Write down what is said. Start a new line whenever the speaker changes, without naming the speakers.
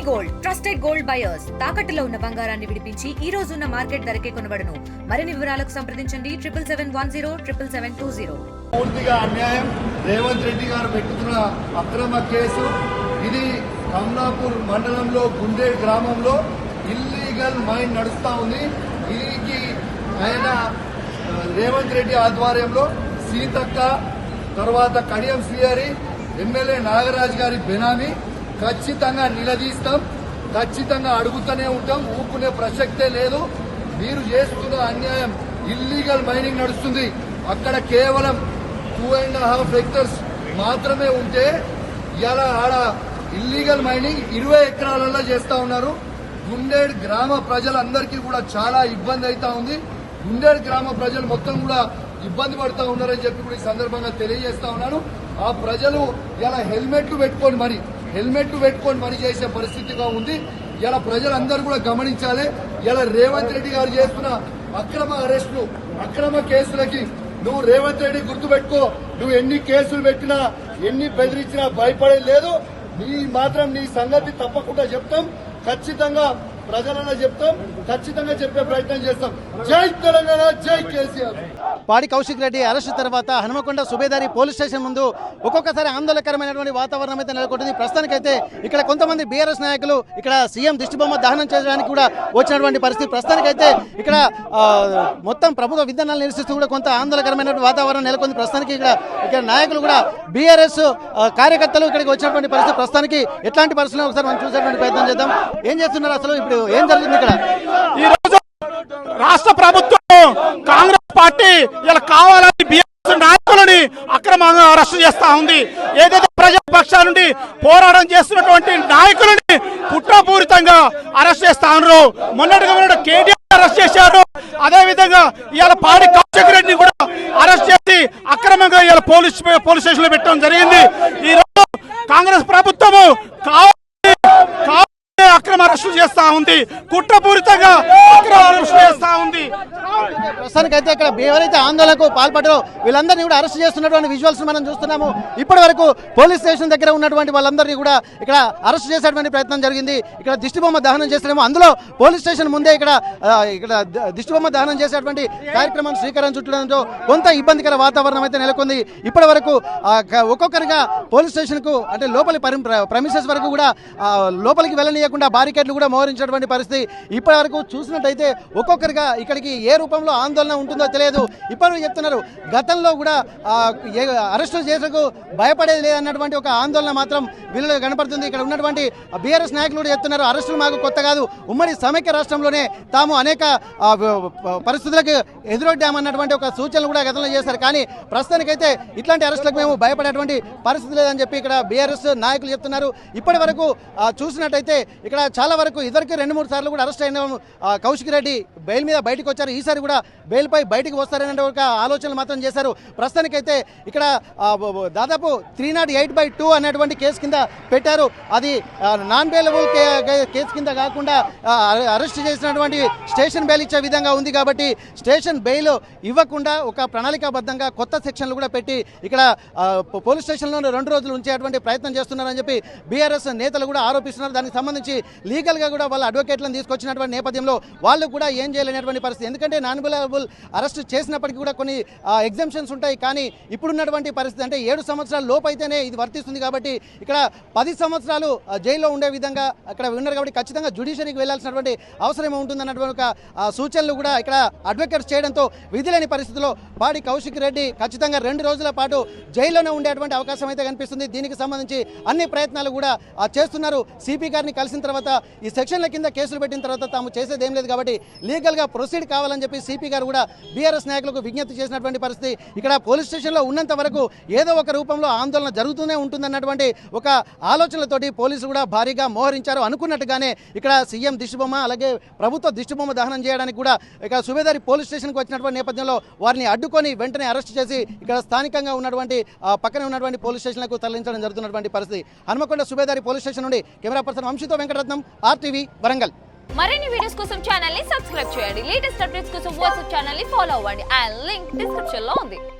Gold trusted gold buyers తాకట్టులో ఉన్న బంగారాన్ని విడిపించి ఈ రోజు ఉన్న మార్కెట్ ధరకే కొనబడును. మరిన్ని వివరాలకు సంప్రదించండి 77107720.
పూర్తిగా అన్యాయం. రేవంత్ రెడ్డి గారు పెట్టుకున్న అక్రమ కేసు ఇది. కమలాపూర్ మండలంలో గుండేడ్ గ్రామంలో ఇల్లీగల్ మైన్ నడుస్తా ఉంది. దీనికి ఆయన రేవంత్ రెడ్డి ఆధ్వర్యంలో సీతక్క తర్వాత కడియం శ్రీహరి ఎమ్మెల్యే నాగరాజ్ గారి బెనామీ ఖచ్చితంగా నిలదీస్తాం, ఖచ్చితంగా అడుగుతూనే ఉంటాం. ఊపుకునే ప్రసక్తే లేదు. మీరు చేస్తున్న అన్యాయం. ఇల్లీగల్ మైనింగ్ నడుస్తుంది. అక్కడ కేవలం 2.5 హెక్టర్స్ మాత్రమే ఉంటే ఇలా ఆడ ఇల్లీగల్ మైనింగ్ 20 ఎకరాలలో చేస్తా ఉన్నారు. గుండేడ్ గ్రామ ప్రజలందరికీ కూడా చాలా ఇబ్బంది అవుతా ఉంది. గుండేడ్ గ్రామ ప్రజలు మొత్తం కూడా ఇబ్బంది పడుతూ ఉన్నారని చెప్పి కూడా ఈ సందర్భంగా తెలియజేస్తా ఉన్నాను. ఆ ప్రజలు ఇలా హెల్మెట్లు పెట్టుకొని మరి చేసే పరిస్థితిగా ఉంది. ఇలా ప్రజలందరూ కూడా గమనించాలి. ఇలా రేవంత్ రెడ్డి గారు చేస్తున్న అక్రమ అరెస్టులు, అక్రమ కేసులకి నువ్వు రేవంత్ రెడ్డి గుర్తుపెట్టుకో. నువ్వు ఎన్ని కేసులు పెట్టినా, ఎన్ని బెదిరించినా భయపడేది లేదు. నీ సంగతి తప్పకుండా చెప్తాం. ఖచ్చితంగా ప్రజలలో చెప్తాం. ఖచ్చితంగా చెప్పే ప్రయత్నం చేస్తాం. జై తెలంగాణ, జై కేసీఆర్.
పాడి కౌశిక్ రెడ్డి అరెస్టు తర్వాత హనుమకొండ సుబేదారి పోలీస్ స్టేషన్ ముందు ఒక్కొక్కసారి ఆందోళనకరమైనటువంటి వాతావరణం అయితే నెలకొంటుంది. ప్రస్తుతానికైతే ఇక్కడ కొంతమంది బీఆర్ఎస్ నాయకులు ఇక్కడ సీఎం దిష్టిబొమ్మ దహనం చేయడానికి కూడా వచ్చినటువంటి పరిస్థితి. ప్రస్తుతానికైతే ఇక్కడ మొత్తం ప్రభుత్వ విధానాలు నిరసిస్తూ కూడా కొంత ఆందోళనకరమైనటువంటి వాతావరణం నెలకొంది. ప్రస్తుతానికి ఇక్కడ నాయకులు కూడా బీఆర్ఎస్ కార్యకర్తలు ఇక్కడికి వచ్చినటువంటి పరిస్థితి. ప్రస్తుతానికి ఎట్లాంటి పరిస్థితులు ఒకసారి మనం చూసేటువంటి ప్రయత్నం చేద్దాం. ఏం చేస్తున్నారు అసలు, ఇప్పుడు ఏం జరుగుతుంది ఇక్కడ?
ఈ రోజు రాష్ట్ర ప్రభుత్వం కాంగ్రెస్ పార్టీ ఇలా కావాలని బీఆర్ఎస్ నాయకులని అక్రమంగా అరెస్ట్ చేస్తా ఉంది. ఏదైతే ప్రజాపక్షాల నుండి పోరాటం చేస్తున్నటువంటి నాయకులని కుట్రపూరితంగా అరెస్ట్ చేస్తా ఉన్నారు. మొన్నటిగా కేటీఆర్ అరెస్ట్ చేశారు. అదే విధంగా ఇవాళ పాడి కౌశిక్ రెడ్డిని కూడా అరెస్ట్ చేసి అక్రమంగా ఇవాళ పోలీస్ స్టేషన్ లో పెట్టడం జరిగింది. ఈ రోజు కాంగ్రెస్ ప్రభుత్వము అక్రమ అరెస్టులు చేస్తా ఉంది, కుట్రపూరితంగా అక్రమ అరెస్టులు చేస్తా ఉంది.
ప్రస్తుతానికైతే ఇక్కడ ఎవరైతే ఆందోళనకు పాల్పడారో వీళ్ళందరినీ కూడా అరెస్ట్ చేస్తున్నటువంటి విజువల్స్ మనం చూస్తున్నాము. ఇప్పటి వరకు పోలీస్ స్టేషన్ దగ్గర ఉన్నటువంటి వాళ్ళందరినీ కూడా ఇక్కడ అరెస్ట్ చేసేటువంటి ప్రయత్నం జరిగింది. ఇక్కడ దిష్టిబొమ్మ దహనం చేస్తారేమో, అందులో పోలీస్ స్టేషన్ ముందే ఇక్కడ దిష్టిబొమ్మ దహనం చేసేటువంటి కార్యక్రమాన్ని శ్రీకారం చుట్టడంతో కొంత ఇబ్బందికర వాతావరణం అయితే నెలకొంది. ఇప్పటి వరకు ఒక్కొక్కరిగా పోలీస్ స్టేషన్ కు అంటే లోపలి ప్రెమిసెస్ వరకు కూడా లోపలికి వెళ్ళనీయకుండా బారికేడ్లు కూడా మోహరించినటువంటి పరిస్థితి. ఇప్పటి వరకు చూసినట్టయితే ఒక్కొక్కరిగా ఇక్కడికి ఏ రూపంలో ఆందోళన ఉంటుందో తెలియదు. ఇప్పటివరకు చెప్తున్నారు గతంలో కూడా అరెస్టు చేసేందుకు భయపడేది లేదన్నటువంటి ఒక ఆందోళన మాత్రం వీళ్ళలో కనపడుతుంది. ఇక్కడ ఉన్నటువంటి బీఆర్ఎస్ నాయకులు కూడా చెప్తున్నారు అరెస్టులు మాకు కొత్త కాదు, ఉమ్మడి సమైక్య రాష్ట్రంలోనే తాము అనేక పరిస్థితులకు ఎదురొడ్డామన్నటువంటి ఒక సూచనలు కూడా గతంలో చేశారు. కానీ ప్రస్తుతానికైతే ఇట్లాంటి అరెస్టులకు మేము భయపడేటువంటి పరిస్థితి లేదని చెప్పి ఇక్కడ బీఆర్ఎస్ నాయకులు చెప్తున్నారు. ఇప్పటి వరకు చూసినట్టయితే ఇక్కడ చాలా వరకు ఇదివరకు 2-3 సార్లు కూడా అరెస్ట్ అయిన కౌశిక్ రెడ్డి బెయిల్ మీద బయటకు వచ్చారు. ఈసారి కూడా బెయిల్ పై బయటకు వస్తారనే ఒక ఆలోచనలు మాత్రం చేశారు. ప్రస్తుతానికైతే ఇక్కడ దాదాపు 308/2 అనేటువంటి కేసు కింద పెట్టారు. అది నాన్ బెయిలబుల్ కేసు కింద కాకుండా అరెస్ట్ చేసినటువంటి స్టేషన్ బెయిల్ ఇచ్చే విధంగా ఉంది. కాబట్టి స్టేషన్ బెయిల్ ఇవ్వకుండా ఒక ప్రణాళికాబద్ధంగా కొత్త సెక్షన్లు కూడా పెట్టి ఇక్కడ పోలీస్ స్టేషన్లో 2 రోజులు ఉంచేటువంటి ప్రయత్నం చేస్తున్నారని చెప్పి బీఆర్ఎస్ నేతలు కూడా ఆరోపిస్తున్నారు. దానికి సంబంధించి లీగల్గా కూడా వాళ్ళ అడ్వకేట్లను తీసుకొచ్చినటువంటి నేపథ్యంలో వాళ్ళు కూడా ఏం చేయలేనటువంటి పరిస్థితి. ఎందుకంటే నాన్ బెయిలబుల్ అరెస్ట్ చేసినప్పటికీ కూడా కొన్ని ఎగ్జామ్షన్స్ ఉంటాయి. కానీ ఇప్పుడున్నటువంటి పరిస్థితి అంటే 7 సంవత్సరాల లోపు అయితేనే ఇది వర్తిస్తుంది. కాబట్టి ఇక్కడ 10 సంవత్సరాలు జైల్లో ఉండే విధంగా అక్కడ ఉన్నారు. కాబట్టి ఖచ్చితంగా జ్యుడిషియరీకి వెళ్లాల్సినటువంటి అవసరం ఉంటుందన్నటువంటి ఒక సూచనలు కూడా ఇక్కడ అడ్వకేట్స్ చేయడంతో విధి లేని పరిస్థితిలో పాడి కౌశిక్ రెడ్డి ఖచ్చితంగా 2 రోజుల పాటు జైల్లోనే ఉండేటువంటి అవకాశం అయితే కనిపిస్తుంది. దీనికి సంబంధించి అన్ని ప్రయత్నాలు కూడా చేస్తున్నారు. సిపి గారిని కలిసిన తర్వాత ఈ సెక్షన్ల కింద కేసులు పెట్టిన తర్వాత తాము చేసేది ఏం లేదు కాబట్టి లీగల్గా ప్రొసీడ్ కావాలని చెప్పి సిపి గారు కూడా బీఆర్ఎస్ నాయకులకు విజ్ఞప్తి చేసినటువంటి పరిస్థితి. ఇక్కడ పోలీస్ స్టేషన్లో ఉన్నంత వరకు ఏదో ఒక రూపంలో ఆందోళన జరుగుతూనే ఉంటుందన్నటువంటి ఒక ఆలోచనలతోటి పోలీసులు కూడా భారీగా మోహరించారు. అనుకున్నట్టుగానే ఇక్కడ సీఎం దిష్టిబొమ్మ అలాగే ప్రభుత్వ దిష్టిబొమ్మ దహనం చేయడానికి కూడా ఇక్కడ సుబేదారి పోలీస్ స్టేషన్కి వచ్చినటువంటి నేపథ్యంలో వారిని అడ్డుకొని వెంటనే అరెస్ట్ చేసి ఇక్కడ స్థానికంగా ఉన్నటువంటి పక్కనే ఉన్నటువంటి పోలీస్ స్టేషన్లకు తరలించడం జరుగుతున్నటువంటి పరిస్థితి. హనుమకొండ సుబేదారి పోలీస్ స్టేషన్ నుండి కెమెరా పర్సన్ వంశీతో వెంకటరత్నం, RTV వరంగల్.
మరిన్ని వీడియోస్ కోసం ఛానల్ ని సబ్స్క్రైబ్ చేయండి. లేటెస్ట్ అప్డేట్స్ కోసం వాట్సాప్ ఛానల్ ని ఫాలో అవ్వండి. ఆ లింక్ డిస్క్రిప్షన్ లో ఉంది.